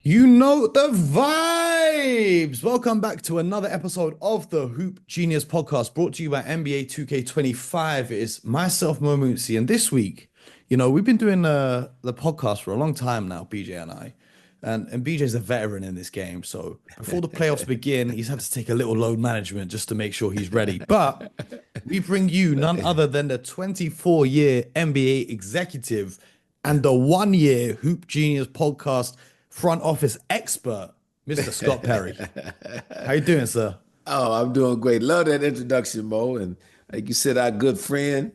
You know the vibes. Welcome back to another episode of the Hoop Genius podcast brought to you by NBA 2K25. It is myself, Mo Mooncey, and this week, we've been doing the podcast for a long time now, BJ and I. And BJ's a veteran in this game. So before the playoffs begin, he's had to take a little load management just to make sure he's ready. But we bring you none other than the 24-year NBA executive and the 1-year Hoop Genius podcast front office expert, Mr. Scott Perry. How you doing, sir? Oh, I'm doing great. Love that introduction, Mo. And like you said, our good friend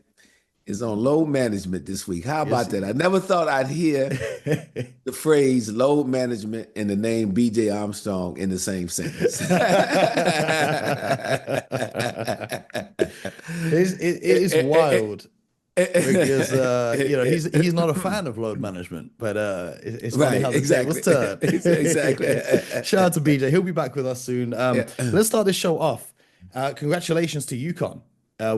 is on load management this week. How Yes. about that? I never thought I'd hear the phrase load management and the name BJ Armstrong in the same sentence. It is wild because he's not a fan of load management, but it's funny Right, how the tables exactly. turn. Exactly. Shout out to BJ. He'll be back with us soon. Yeah. Let's start this show off. Congratulations to UConn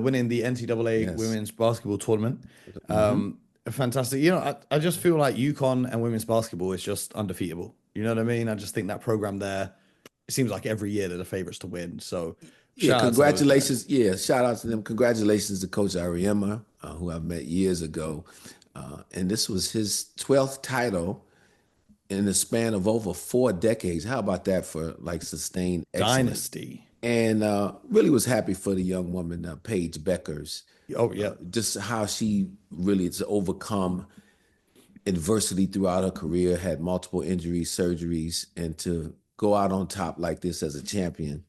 winning the NCAA Yes. women's basketball tournament. hmm Fantastic. I just feel like UConn and women's basketball is just undefeatable. You know what I mean? I just think that program there, it seems like every year they're the favorites to win. So Yeah, shout out to those guys. congratulations. Yeah, shout out to them. Congratulations to Coach Ariema, who I met years ago. And this was his 12th title in the span of over 4 decades. How about that for like sustained excellence? Dynasty. And really was happy for the young woman, Paige Beckers, Oh, yeah. just how she really has overcome adversity throughout her career, had multiple injuries, surgeries, and to go out on top like this as a champion.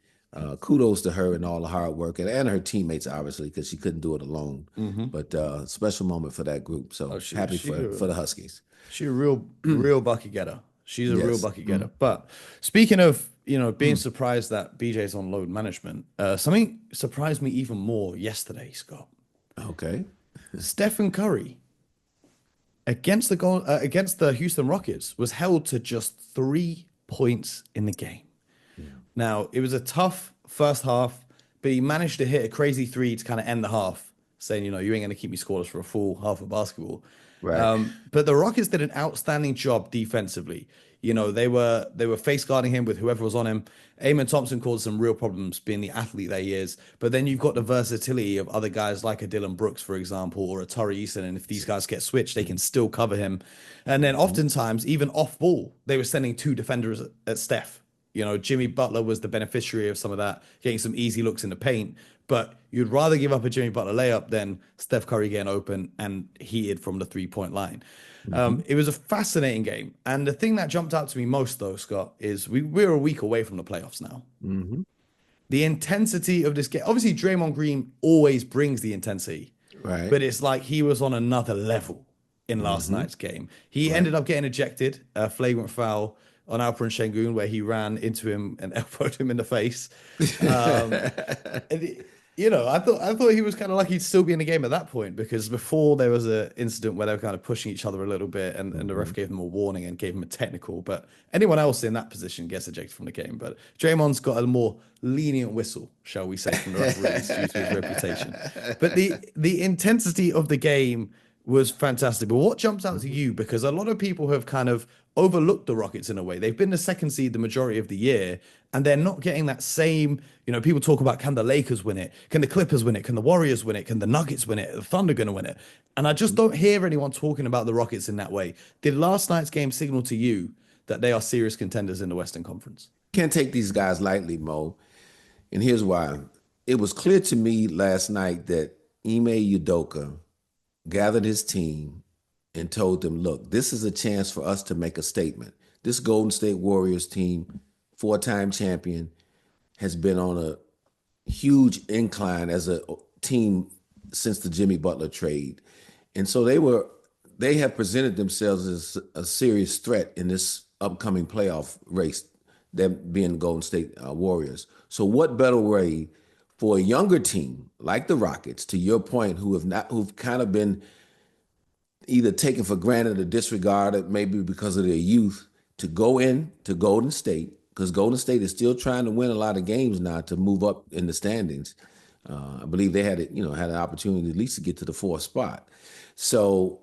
Kudos to her and all the hard work and her teammates, obviously, because she couldn't do it alone. hmm But special moment for that group. Oh, So she happy she for the Huskies. she a real bucket getter. She's a real Yes. bucket getter. But speaking of, being Mm. surprised that BJ's on load management, something surprised me even more yesterday, Scott. Okay. Stephen Curry against the Houston Rockets was held to just 3 points in the game. Yeah. Now, it was a tough first half, but he managed to hit a crazy three to kind of end the half, saying, you ain't going to keep me scoreless for a full half of basketball. Right. But the Rockets did an outstanding job defensively. They were face guarding him with whoever was on him. Amon Thompson caused some real problems being the athlete that he is. But then you've got the versatility of other guys like a Dylan Brooks, for example, or a Tari Eason. And if these guys get switched, they can still cover him. And then oftentimes, even off ball, they were sending two defenders at Steph. Jimmy Butler was the beneficiary of some of that, getting some easy looks in the paint. But you'd rather give up a Jimmy Butler layup than Steph Curry getting open and heated from the 3 point line. hmm It was a fascinating game. And the thing that jumped out to me most, though, Scott, is we're a week away from the playoffs now. hmm The intensity of this game, obviously, Draymond Green always brings the intensity, Right. but it's like he was on another level in last hmm night's game. He Right. ended up getting ejected, a flagrant foul on Alperen Şengün, where he ran into him and elbowed him in the face. Um, and I thought he was kind of lucky to still be in the game at that point because before there was an incident where they were kind of pushing each other a little bit and the ref hmm gave them a warning and gave him a technical. But anyone else in that position gets ejected from the game. But Draymond's got a more lenient whistle, shall we say, from the referees due to his reputation. But the intensity of the game was fantastic. But what jumps out to Mhm. you, because a lot of people have kind of overlooked the Rockets in a way. They've been the second seed the majority of the year, and they're not getting that same, people talk about, can the Lakers win it? Can the Clippers win it? Can the Warriors win it? Can the Nuggets win it? The Thunder going to win it? And I just don't hear anyone talking about the Rockets in that way. Did last night's game signal to you that they are serious contenders in the Western Conference? Can't take these guys lightly, Mo. And here's why. It was clear to me last night that Ime Udoka gathered his team and told them, look, this is a chance for us to make a statement. This Golden State Warriors team, 4-time champion, has been on a huge incline as a team since the Jimmy Butler trade. And so they have presented themselves as a serious threat in this upcoming playoff race, them being the Golden State Warriors. So what better way for a younger team like the Rockets, to your point, who've kind of been either taken for granted or disregarded, maybe because of their youth, to go in to Golden State, because Golden State is still trying to win a lot of games now to move up in the standings. I believe they had an opportunity at least to get to the fourth spot. So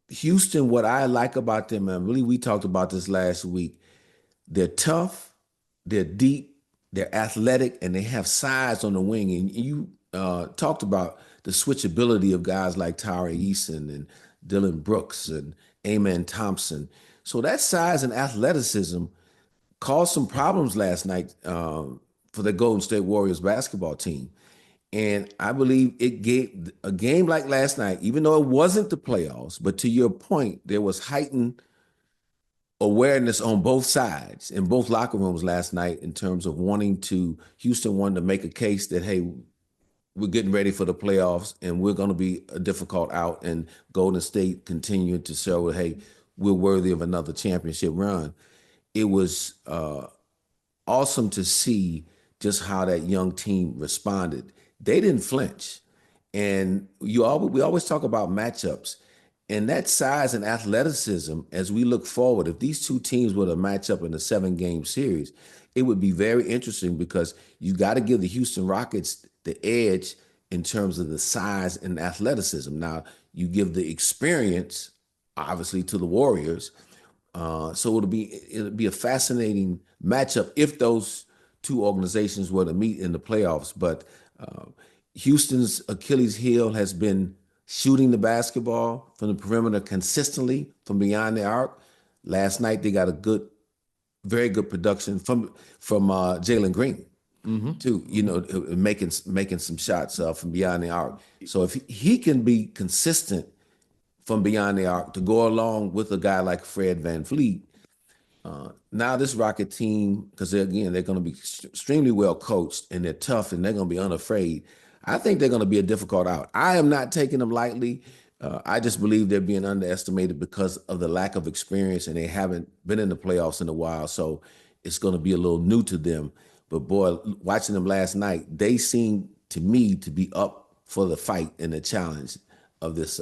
Houston, what I like about them, and really we talked about this last week, they're tough, they're deep, they're athletic, and they have size on the wing. And you talked about the switchability of guys like Tyree Eason and Dylan Brooks and Amen Thompson. So that size and athleticism caused some problems last night for the Golden State Warriors basketball team. And I believe it gave a game like last night, even though it wasn't the playoffs, but to your point, there was heightened awareness on both sides in both locker rooms last night in terms of Houston wanted to make a case that, hey, we're getting ready for the playoffs and we're going to be a difficult out, and Golden State continuing to show, hey, we're worthy of another championship run. It was awesome to see just how that young team responded. They didn't flinch. And we always talk about matchups. And that size and athleticism, as we look forward, if these two teams were to match up in a 7-game series, it would be very interesting because you got to give the Houston Rockets the edge in terms of the size and athleticism. Now, you give the experience, obviously, to the Warriors. So it'll be a fascinating matchup if those two organizations were to meet in the playoffs. But Houston's Achilles heel has been shooting the basketball from the perimeter consistently from beyond the arc. Last night they got very good production from Jalen Green too. You know, making some shots from beyond the arc. So if he can be consistent from beyond the arc to go along with a guy like Fred VanVleet, now this Rocket team, because they're going to be extremely well coached and they're tough and they're going to be unafraid. I think they're going to be a difficult out. I am not taking them lightly. I just believe they're being underestimated because of the lack of experience, and they haven't been in the playoffs in a while. So it's going to be a little new to them. But boy, watching them last night, they seemed to me to be up for the fight and the challenge of this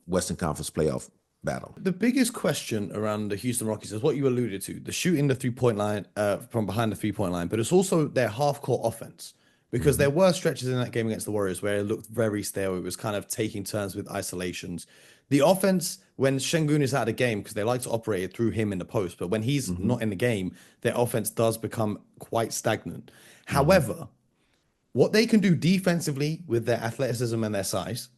Western Conference playoff battle. The biggest question around the Houston Rockets is what you alluded to, the shooting the 3-point line from behind the 3-point line, but it's also their half-court offense. Because there were stretches in that game against the Warriors where it looked very stale. It was kind of taking turns with isolations. The offense, when Şengün is out of the game, because they like to operate it through him in the post, but when he's not in the game, their offense does become quite stagnant. However, what they can do defensively with their athleticism and their size,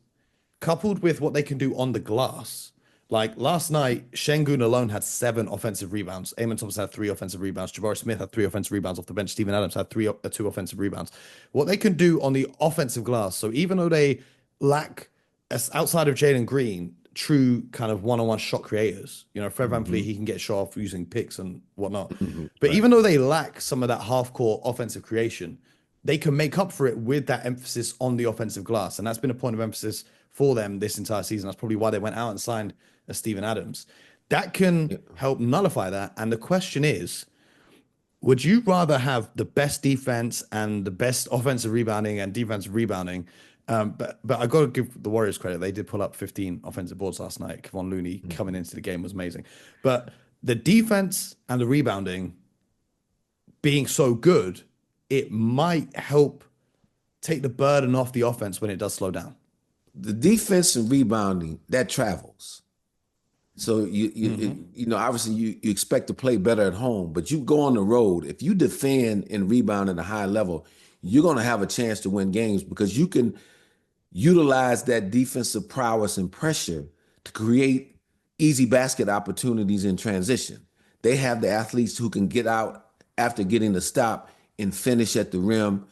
coupled with what they can do on the glass. Like last night, Şengün alone had 7 offensive rebounds. Amen Thompson had 3 offensive rebounds. Jabari Smith had 3 offensive rebounds off the bench. Steven Adams had 2 offensive rebounds. What they can do on the offensive glass. So even though they lack, outside of Jalen Green, true kind of one-on-one shot creators, you know, Fred VanVleet, he can get shot off using picks and whatnot. But even though they lack some of that half-court offensive creation, they can make up for it with that emphasis on the offensive glass. And that's been a point of emphasis for them this entire season. That's probably why they went out and signed Steven Adams. That can help nullify that. And the question is, would you rather have the best defense and the best offensive rebounding and defensive rebounding? But I got to give the Warriors credit. They did pull up 15 offensive boards last night. Kevon Looney coming into the game was amazing. But the defense and the rebounding being so good, it might help take the burden off the offense when it does slow down. The defense and rebounding, that travels. So you know, obviously you expect to play better at home, but you go on the road. If you defend and rebound at a high level, you're going to have a chance to win games because you can utilize that defensive prowess and pressure to create easy basket opportunities in transition. They have the athletes who can get out after getting the stop and finish at the rim,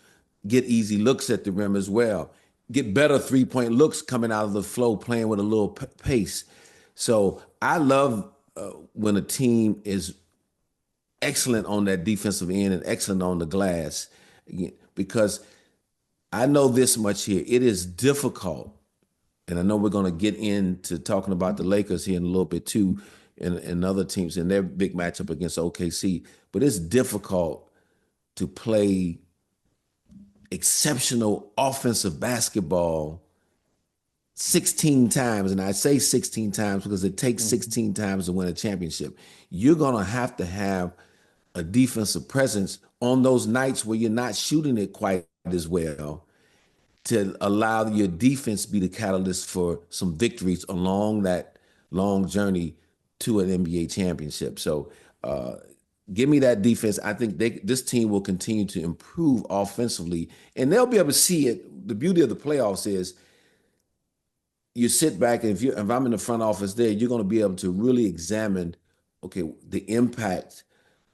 get easy looks at the rim as well, get better 3-point looks coming out of the flow, playing with a little pace. So I love when a team is excellent on that defensive end and excellent on the glass, because I know this much here. It is difficult, and I know we're going to get into talking about the Lakers here in a little bit too, and other teams in their big matchup against OKC, but it's difficult to play exceptional offensive basketball 16 times, and I say 16 times because it takes 16 times to win a championship. You're going to have a defensive presence on those nights where you're not shooting it quite as well to allow your defense to be the catalyst for some victories along that long journey to an NBA championship. So give me that defense. I think this team will continue to improve offensively, and they'll be able to see it. The beauty of the playoffs is you sit back, and if I'm in the front office there, you're going to be able to really examine, okay, the impact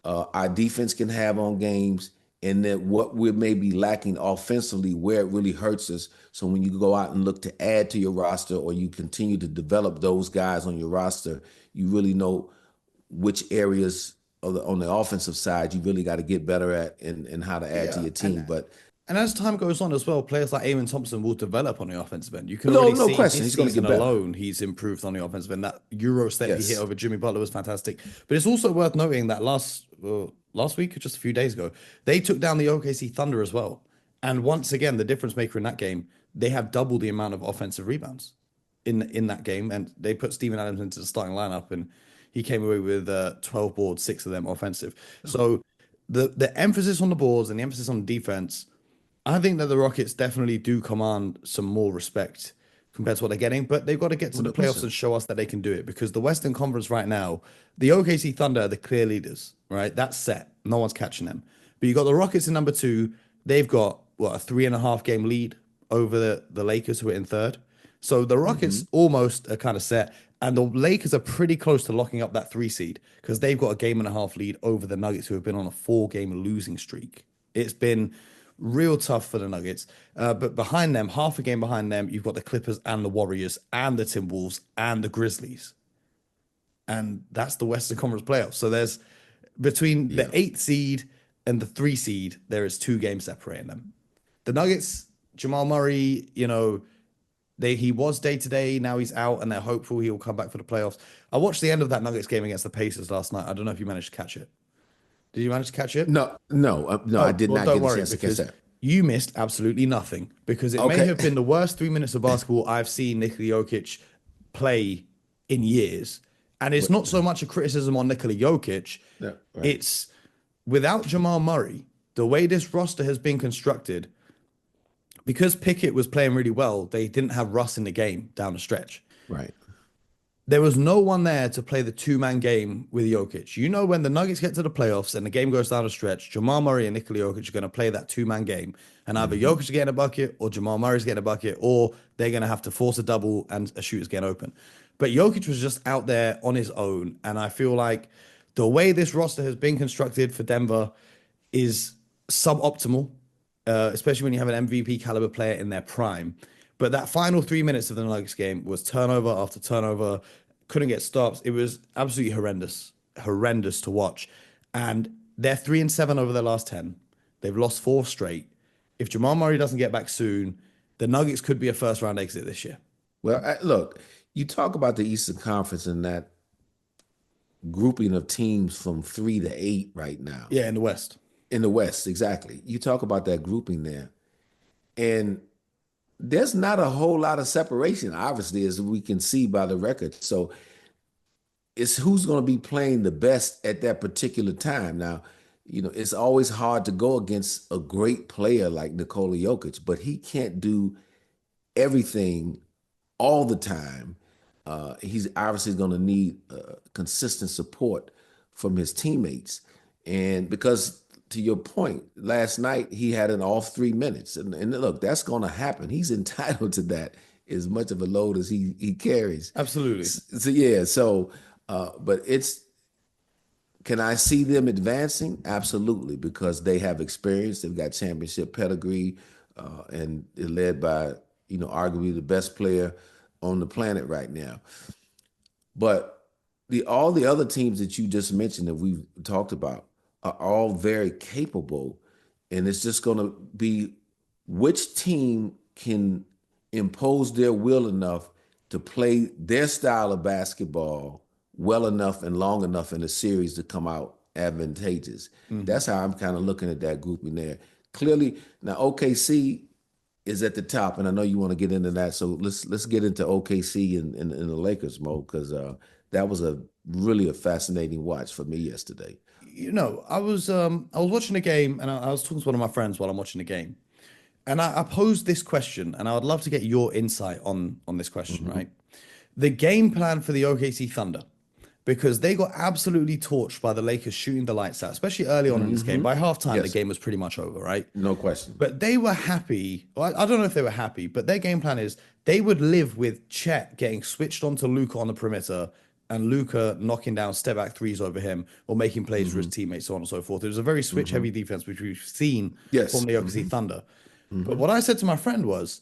our defense can have on games, and then what we may be lacking offensively, where it really hurts us. So when you go out and look to add to your roster, or you continue to develop those guys on your roster, you really know which areas on the offensive side you really got to get better at, and how to add to Yeah, your team. But and as time goes on as well, players like Eamon Thompson will develop on the offensive end. You can no, already no see question, this he's going to season get better. alone, he's improved on the offensive end. That Euro step he hit Yes. over Jimmy Butler was fantastic. But it's also worth noting that last week or just a few days ago, they took down the OKC Thunder as well. And once again, the difference maker in that game, they have double the amount of offensive rebounds in that game, and they put Steven Adams into the starting lineup, and he came away with 12 boards, six of them offensive. So the emphasis on the boards and the emphasis on defense, I think that the Rockets definitely do command some more respect compared to what they're getting, but they've got to get to the playoffs Listen, and show us that they can do it, because the Western Conference right now, the OKC Thunder are the clear leaders, right? That's set. No one's catching them. But you got the Rockets in number two. They've got what, a 3.5 game lead over the Lakers, who are in third. So the Rockets almost are kind of set, and the Lakers are pretty close to locking up that 3 seed, because they've got a game and a half lead over the Nuggets, who have been on a 4 game losing streak. It's been real tough for the Nuggets. But behind them, half a game behind them, you've got the Clippers and the Warriors and the Timberwolves and the Grizzlies. And that's the Western Conference playoffs. So there's between the yeah. 8 seed and the 3 seed, there is 2 games separating them. The Nuggets, Jamal Murray, he was day to day. Now he's out, and they're hopeful he'll come back for the playoffs. I watched the end of that Nuggets game against the Pacers last night. I don't know if you managed to catch it. Did you manage to catch it? No, no, no. I Oh, did well, not don't get a worry, chance to catch because that. you missed absolutely nothing. Because it may Okay. have been the worst 3 minutes of basketball I've seen Nikola Jokic play in years. And it's What? not so much a criticism on Nikola Jokic, No, right, it's without Jamal Murray, the way this roster has been constructed, because Pickett was playing really well, they didn't have Russ in the game down the stretch. right. There was no one there to play the 2 man game with Jokic. When the Nuggets get to the playoffs and the game goes down a stretch, Jamal Murray and Nikola Jokic are going to play that 2 man game. And either Hmm. Jokic is getting a bucket, or Jamal Murray's getting a bucket, or they're going to have to force a double and a shooter's getting open. But Jokic was just out there on his own. And I feel like the way this roster has been constructed for Denver is suboptimal, especially when you have an MVP caliber player in their prime. But that final 3 minutes of the Nuggets game was turnover after turnover, couldn't get stops. It was absolutely horrendous to watch. And they're 3-7 over their last 10. They've lost 4 straight. If Jamal Murray doesn't get back soon, the Nuggets could be a first round exit this year. Well, look, you talk about the Eastern Conference and that grouping of teams from 3 to 8 right now Yeah, in the West. in the West. Exactly. You talk about that grouping there, and there's not a whole lot of separation, obviously, as we can see by the record. So it's who's going to be playing the best at that particular time. Now, it's always hard to go against a great player like Nikola Jokic, but he can't do everything all the time. He's obviously going to need consistent support from his teammates. And because, to your point, last night he had an off 3 minutes. And look, that's going to happen. He's entitled to that, as much of a load as he carries. Absolutely. So, yeah, so, but can I see them advancing? Absolutely, because they have experience. They've got championship pedigree, and they're led by, arguably the best player on the planet right now. But all the other teams that you just mentioned that we've talked about are all very capable, and it's just going to be which team can impose their will enough to play their style of basketball well enough and long enough in the series to come out advantageous. That's how I'm kind of looking at that grouping there. Clearly, now OKC is at the top, and I know you want to get into that. So let's get into OKC and the Lakers, Mo, because that was really a fascinating watch for me yesterday. I was watching a game, and I was talking to one of my friends while I'm watching the game. And I posed this question, and I would love to get your insight on this question, right? the game plan for the OKC Thunder, because they got absolutely torched by the Lakers shooting the lights out, especially early on in this game. By halftime, the Yes, game was pretty much over, right? no question. But they were happy. Well, I don't know if they were happy, but their game plan is they would live with Chet getting switched onto Luca on the perimeter and Luca knocking down step back threes over him or making plays for his teammates, so on and so forth. It was a very switch heavy defense, which we've seen from Yes. the OKC Thunder. But what I said to my friend was,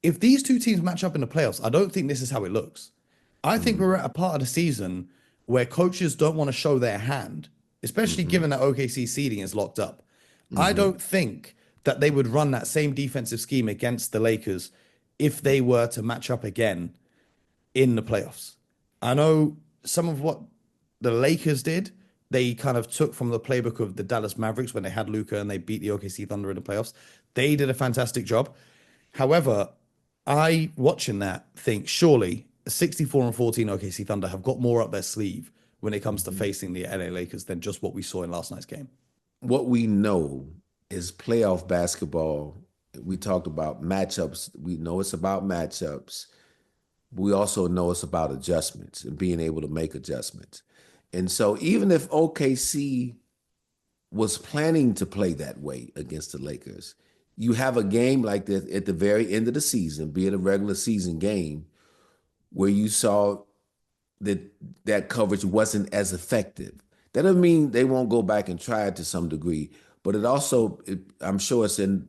if these two teams match up in the playoffs, I don't think this is how it looks. I think we're at a part of the season where coaches don't want to show their hand, especially given that OKC seeding is locked up. I don't think that they would run that same defensive scheme against the Lakers if they were to match up again in the playoffs. I know some of what the Lakers did, they kind of took from the playbook of the Dallas Mavericks when they had Luca and they beat the OKC Thunder in the playoffs. They did a fantastic job. However, I, watching that, think surely 64-14 OKC Thunder have got more up their sleeve when it comes to facing the LA Lakers than just what we saw in last night's game. What we know is playoff basketball. We talked about matchups. We know it's about matchups. We also know it's about adjustments and being able to make adjustments. And so even if OKC was planning to play that way against the Lakers, you have a game like this at the very end of the season, be it a regular season game, where you saw that coverage wasn't as effective. That doesn't mean they won't go back and try it to some degree, but I'm sure it's in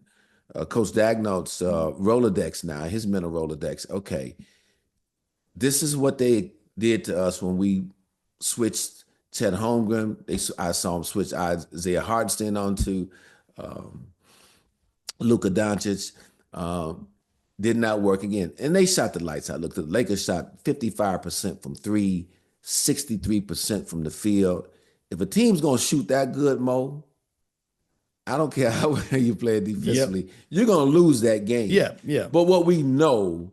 Coach Dagnall's Rolodex now, his mental Rolodex. Okay, this is what they did to us when we switched Chet Holmgren. I saw him switch Isaiah Hartenstein onto Luka Doncic. Did not work again. And they shot the lights out. Look, the Lakers shot 55% from three, 63% from the field. If a team's going to shoot that good, Mo, I don't care how well you play defensively, you're going to lose that game. Yeah. But what we know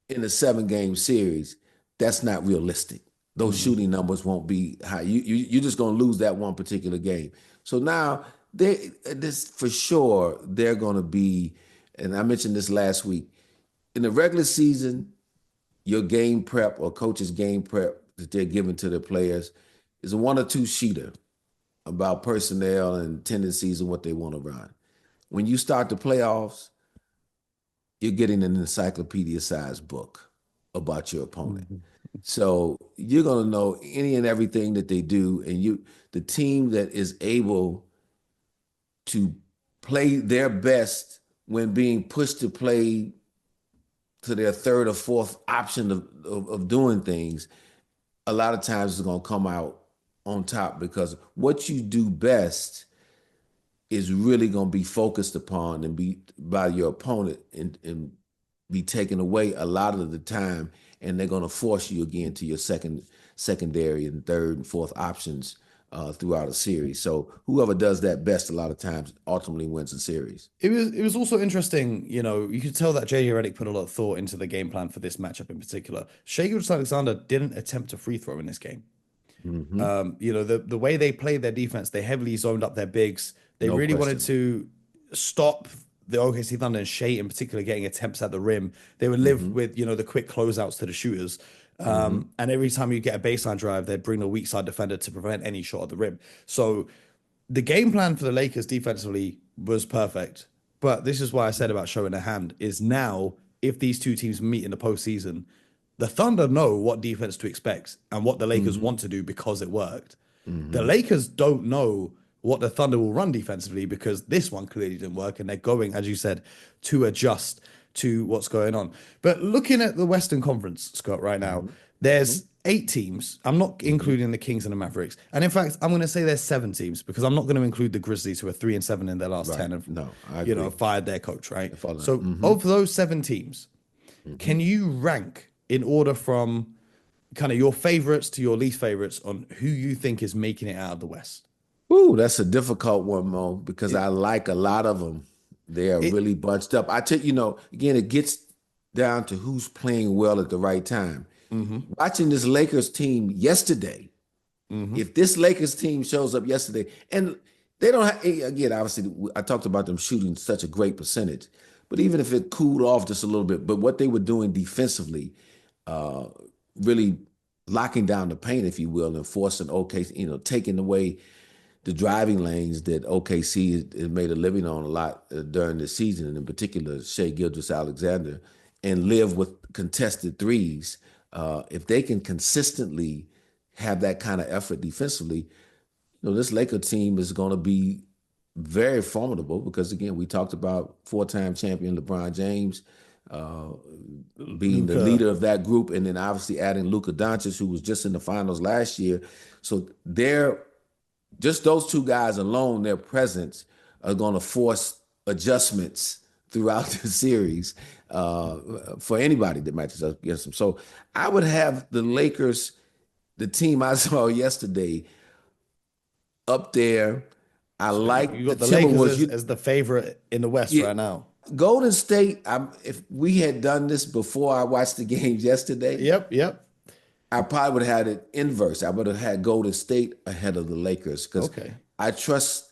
in a 7-game series, that's not realistic. Those shooting numbers won't be high. You're just going to lose that one particular game. So now, this for sure, they're going to be, and I mentioned this last week, in the regular season, your game prep or coach's game prep that they're giving to their players is a 1 or 2 sheeter about personnel and tendencies and what they want to run. When you start the playoffs, you're getting an encyclopedia-sized book about your opponent. So you're going to know any and everything that they do, and the team that is able to play their best when being pushed to play to their third or fourth option of doing things, a lot of times is going to come out on top, because what you do best is really going to be focused upon and be by your opponent and be taken away a lot of the time, and they're going to force you again to your secondary and third and fourth options throughout a series. So whoever does that best a lot of times ultimately wins the series. It was also interesting, you could tell that JJ Redick put a lot of thought into the game plan for this matchup in particular. Shai Gilgeous-Alexander didn't attempt a free throw in this game. The way they played their defense, they heavily zoned up their bigs. They really wanted to stop the OKC Thunder and Shai in particular getting attempts at the rim. They would live with, the quick closeouts to the shooters. And every time you get a baseline drive, they'd bring a weak side defender to prevent any shot at the rim. So the game plan for the Lakers defensively was perfect. But this is why I said about showing a hand is now, if these two teams meet in the postseason, the Thunder know what defense to expect and what the Lakers want to do because it worked. The Lakers don't know what the Thunder will run defensively because this one clearly didn't work. And they're going, as you said, to adjust to what's going on. But looking at the Western Conference, Scott, right now, there's 8 teams. I'm not including the Kings and the Mavericks. And in fact, I'm going to say there's 7 teams because I'm not going to include the Grizzlies, who are 3-7 in their last 10 and fired their coach, right? So of those 7 teams, can you rank in order from kind of your favorites to your least favorites on who you think is making it out of the West? Ooh, that's a difficult one, Mo, because I like a lot of them. They are really bunched up. I tell you, again, it gets down to who's playing well at the right time. Watching this Lakers team yesterday, if this Lakers team shows up yesterday, and they don't have, again, obviously, I talked about them shooting such a great percentage, but even if it cooled off just a little bit, but what they were doing defensively, really locking down the paint, if you will, and forcing OKC, taking away the driving lanes that OKC has made a living on a lot during the season, and in particular, Shea Gilgeous-Alexander, and live with contested threes. If they can consistently have that kind of effort defensively, this Laker team is going to be very formidable because, again, we talked about four-time champion LeBron James being the Luka. leader of that group, and then obviously adding Luka Doncic, who was just in the finals last year. So just those two guys alone, their presence are going to force adjustments throughout the series for anybody that matches up against them. So I would have the Lakers, the team I saw yesterday, up there. I like You the got the Lakers Timberwolves. as the favorite in the West Yeah, right now. Golden State, if we had done this before I watched the games yesterday, Yep. I probably would have had it inverse. I would have had Golden State ahead of the Lakers because Okay. I trust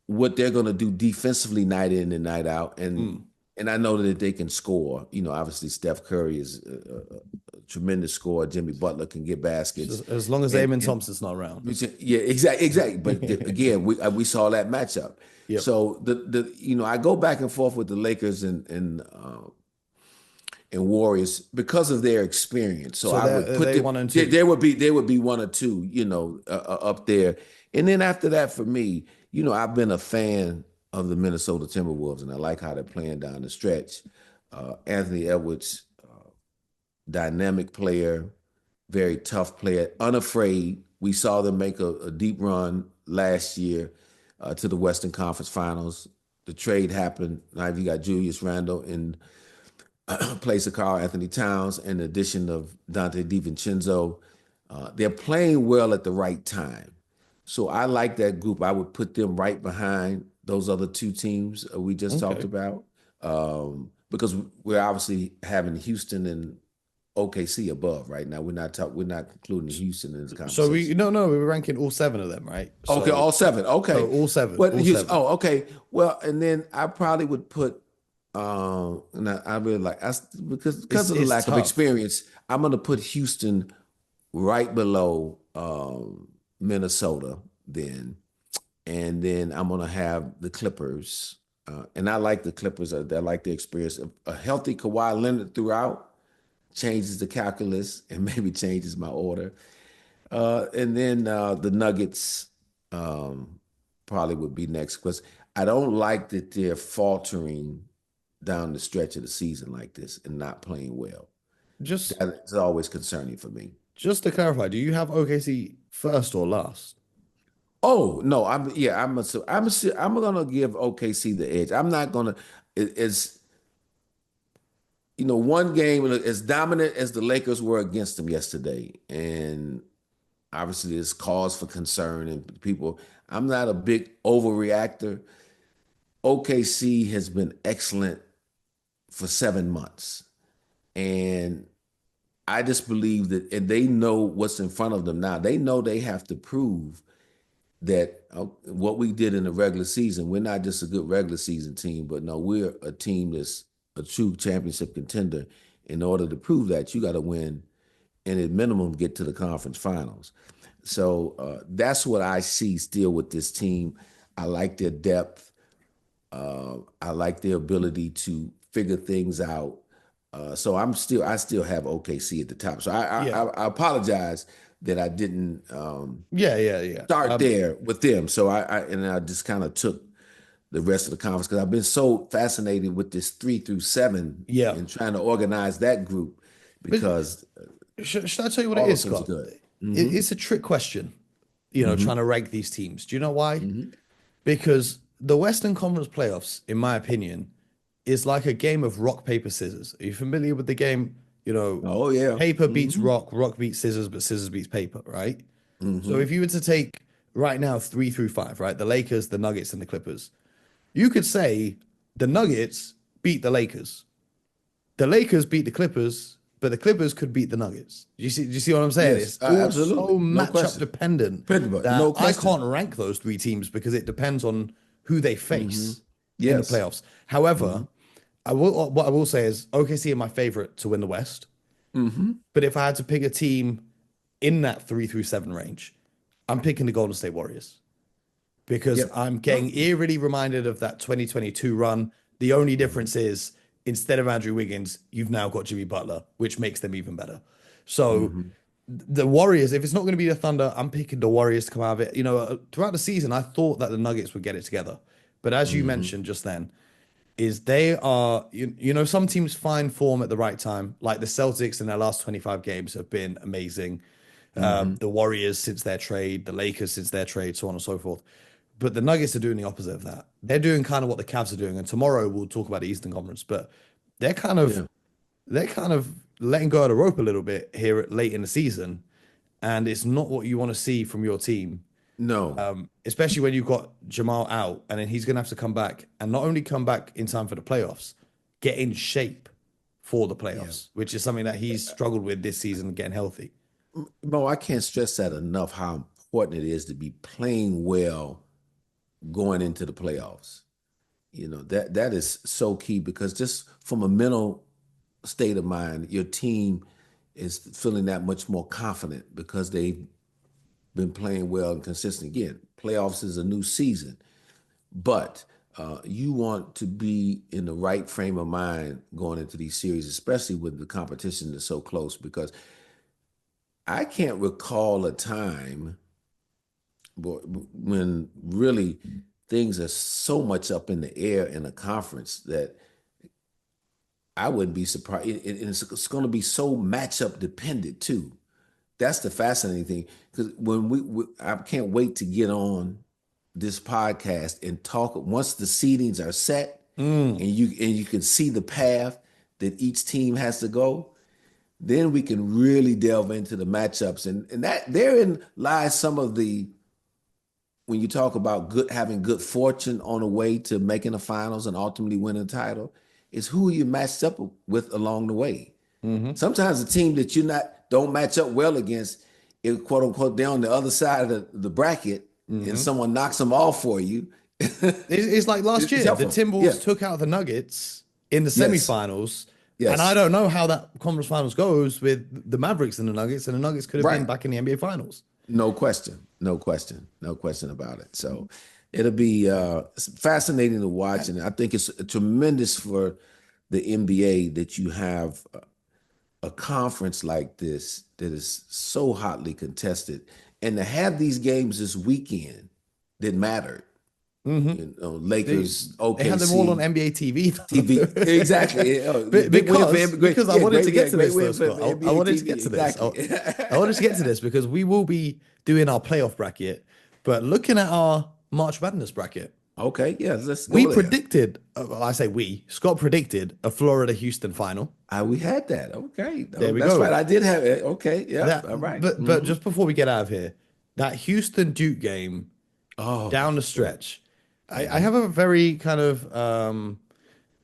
what they're going to do defensively night in and night out. And I know that they can score. Obviously Steph Curry is a tremendous scorer. Jimmy Butler can get baskets. As long as Amen Thompson's not around. Yeah, exactly. But again, we saw that matchup. Yep. So I go back and forth with the Lakers and Warriors because of their experience. So I would put them 1 and 2. There would be 1 or 2, up there. And then after that, for me, I've been a fan of the Minnesota Timberwolves, and I like how they're playing down the stretch. Anthony Edwards, dynamic player, very tough player, unafraid. We saw them make a deep run last year to the Western Conference Finals. The trade happened. Now you got Julius Randle in place of Karl Anthony Towns, and the addition of Dante DiVincenzo. They're playing well at the right time. So I like that group. I would put them right behind those other two teams we just talked about, because we're obviously having Houston and OKC above right now. We're not including Houston in the conversation. So we were ranking all 7 of them, right? Okay, all 7. Okay, so all 7. Well, all 7. Oh, okay. Well, and then I probably would put. And I really because of the lack of experience, I'm going to put Houston right below Minnesota then, and then I'm going to have the Clippers. And I like the Clippers. I like the experience. A healthy Kawhi Leonard throughout changes the calculus and maybe changes my order. And then the Nuggets probably would be next because I don't like that they're faltering down the stretch of the season like this and not playing well. That's always concerning for me. Just to clarify, do you have OKC first or last? Oh no, I'm gonna give OKC the edge. I'm not gonna. One game as dominant as the Lakers were against them yesterday, and obviously there's cause for concern and people. I'm not a big overreactor. OKC has been excellent for 7 months. And I just believe that, and they know what's in front of them now. They know they have to prove that what we did in the regular season, we're not just a good regular season team, but no, we're a team that's a true championship contender. In order to prove that, you got to win and at minimum get to the conference finals. So that's what I see still with this team. I like their depth. I like their ability to figure things out. So I still have OKC at the top. So I apologize that I didn't start there with them. So I just kind of took the rest of the conference because I've been so fascinated with this 3 through 7 and trying to organize that group because should I tell you what it is, Scott? It's a trick question, trying to rank these teams. Do you know why? Because the Western Conference playoffs, in my opinion, is like a game of rock, paper, scissors. Are you familiar with the game? Oh yeah. Paper beats rock, rock beats scissors, but scissors beats paper, right? So if you were to take right now 3 through 5, right? The Lakers, the Nuggets, and the Clippers, you could say the Nuggets beat the Lakers. The Lakers beat the Clippers, but the Clippers could beat the Nuggets. Do you see what I'm saying? Yes, it's all absolutely. so matchup dependent that I can't rank those 3 teams because it depends on who they face in the playoffs. However, what I will say is OKC are my favorite to win the West. Mm-hmm. But if I had to pick a team in that 3 through 7 range, I'm picking the Golden State Warriors because Yep. I'm Oh, getting eerily reminded of that 2022 run. The only mhm. difference is instead of Andrew Wiggins, you've now got Jimmy Butler, which makes them even better. So Mhm. the Warriors, if it's not going to be the Thunder, I'm picking the Warriors to come out of it. Throughout the season, I thought that the Nuggets would get it together. But as you Mhm. mentioned just then, is they are, some teams find form at the right time. Like the Celtics in their last 25 games have been amazing. Mhm. The Warriors since their trade, the Lakers since their trade, so on and so forth. But the Nuggets are doing the opposite of that. They're doing kind of what the Cavs are doing. And tomorrow we'll talk about the Eastern Conference, but they're kind of Yeah. they're kind of letting go of the rope a little bit here late in the season. And it's not what you want to see from your team, No. especially when you've got Jamal out and then he's going to have to come back and not only come back in time for the playoffs, get in shape for the Yeah. playoffs, which is something that he's struggled with this season, getting healthy. Mo, I can't stress that enough how important it is to be playing well going into the playoffs. That is so key because just from a mental state of mind, your team is feeling that much more confident because they've been playing well and consistent. Again, playoffs is a new season, but you want to be in the right frame of mind going into these series, especially when the competition is so close. Because I can't recall a time when really things are so much up in the air in a conference that I wouldn't be surprised. It's going to be so matchup dependent too. That's the fascinating thing because I can't wait to get on this podcast and talk once the seedings are set Mm. and you can see the path that each team has to go. Then we can really delve into the matchups and that therein lies some of the when you talk about having good fortune on the way to making the finals and ultimately winning the title, is who you matched up with along the way. Hmm. Sometimes a team that you not don't match up well against, is quote unquote they're on the other side of the bracket, and Hmm. someone knocks them off for you. It's like last It's year, the helpful. Yeah. Timberwolves took out the Nuggets in the Yes. semifinals. And I Yes. don't know how that conference finals goes with the Mavericks and the Nuggets, and the Nuggets could have been Right. back in the NBA finals. No question. No question. No question about it. So it'll be fascinating to watch, and I think it's tremendous for the NBA that you have a conference like this that is so hotly contested, and to have these games this weekend that mattered. Hmm. They Lakers, they had them all on OKC, NBA TV TV. Exactly. Be- Big win for because great. because I Yeah, wanted to great. get Yeah, to great this win though, for Scott. I NBA wanted to get TV. to this. Exactly. I wanted to get to this because we will be doing our playoff bracket, but looking at our March Madness bracket, Okay. Yeah. Let's we go there. predicted. Well, I say we. Scott predicted a Florida Houston final. We had that. Okay. There Oh, we that's right. go. I did have it. Okay. Yep. That, All right. but just before we get out of here, that Houston Duke game Oh down my the God. stretch. I Hmm. have a very kind of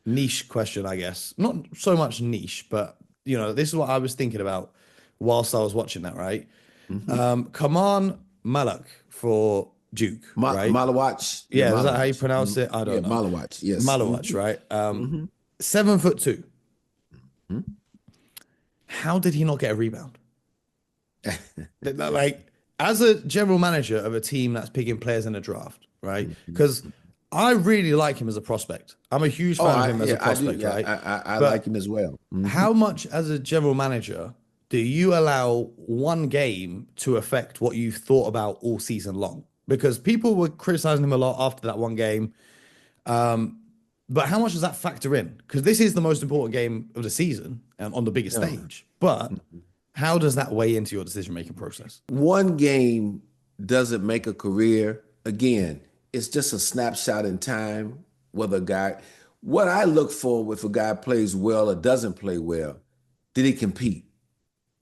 niche question, I guess. Not so much niche, but this is what I was thinking about whilst I was watching that, right? Hmm. Kaman Malak for Duke, right? Malawatch. Yeah. Yeah, is that how you Malawatch. pronounce it? I Yeah. don't know. Malawatch. Yes. Malawach, right? Hmm. 7'2". How did he not get a rebound? Like, as a general manager of a team that's picking players in a draft, right? Because I really like him as a prospect. I'm a huge Oh, fan of him as a I do. prospect, Yeah, right? I like But him as well. how much, as a general manager, do you allow one game to affect what you've thought about all season long? Because people were criticizing him a lot after that one game. But how much does that factor in? Because this is the most important game of the season and on the biggest Yeah. stage. But how does that weigh into your decision making process? One game doesn't make a career. Again, it's just a snapshot in time. Whether a guy, what I look for if a guy plays well or doesn't play well, did he compete?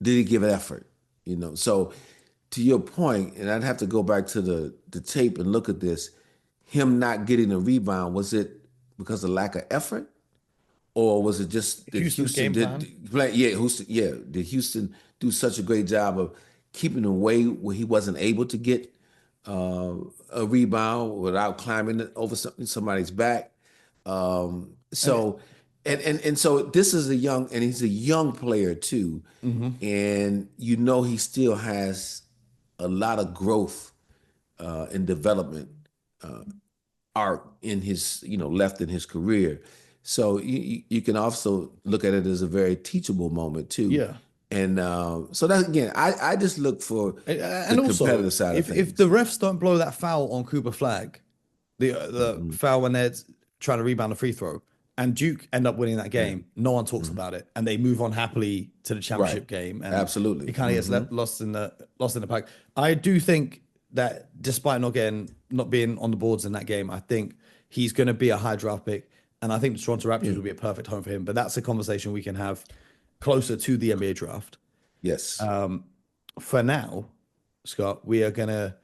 Did he give effort? So to your point, and I'd have to go back to the tape and look at this. Him not getting a rebound, was it because of lack of effort? Or was it just that Houston's Houston game plan. did play? Yeah, Houston. Yeah, did Houston do such a great job of keeping him away where he wasn't able to get uh, a rebound without climbing over somebody's back? And So And so this is he's a young player too, and he still has a lot of growth and development arc in his left in his career. So you can also look at it as a very teachable moment too. Yeah. And so that again, I just look for And the also, competitive side of if the things. refs don't blow that foul on Cooper Flag, the Mhm. foul when they're trying to rebound a free throw, and Duke end up winning that Yeah. game, no one talks Mhm. about it, and they move on happily to the Right. championship game, and Absolutely. it kind of gets lost in the pack. I do think that despite not being on the boards in that game, I think he's going to be a high draft pick, and I think the Toronto Raptors Yeah. will be a perfect home for him. But that's a conversation we can have closer to the NBA draft. Yes. For now, Scott, we are going to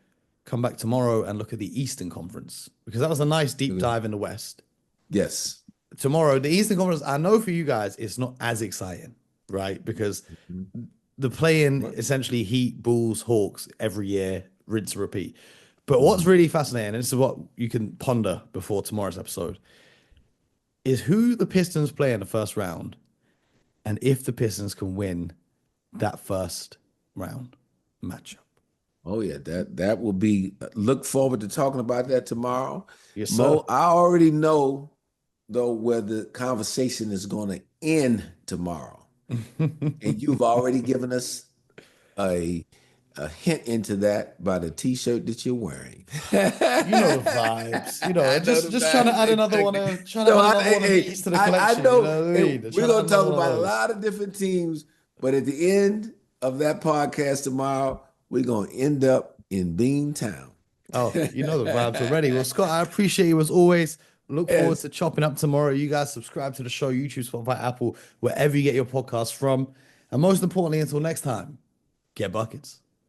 come back tomorrow and look at the Eastern Conference because that was a nice deep Okay. dive in the West. Yes. Tomorrow, the Eastern Conference, I know for you guys, it's not as exciting, right? Because Mhm. the play-in Right. essentially Heat, Bulls, Hawks every year, rinse and repeat. But what's Mhm. really fascinating, and this is what you can ponder before tomorrow's episode, is who the Pistons play in the first round and if the Pistons can win that first round matchup. Oh yeah, that will be. Look forward to talking about that tomorrow, Yes, sir. Mo. I already know though where the conversation is going to end tomorrow, and you've already given us a a hint into that by the T-shirt that you're wearing. You know the vibes. You know, I know the just trying to vibes add another one exactly. of trying to So add another one of hey, these to the I collection. You know know what I mean? we're Trying to add gonna talk another one of about a those. lot of different teams, but at the end of that podcast tomorrow, we're gonna end up in Beantown. Oh, you know the vibes already. Well, Scott, I appreciate you as always. Look forward Yes. to chopping up tomorrow. You guys subscribe to the show, YouTube, Spotify, Apple, wherever you get your podcasts from. And most importantly, until next time, get buckets.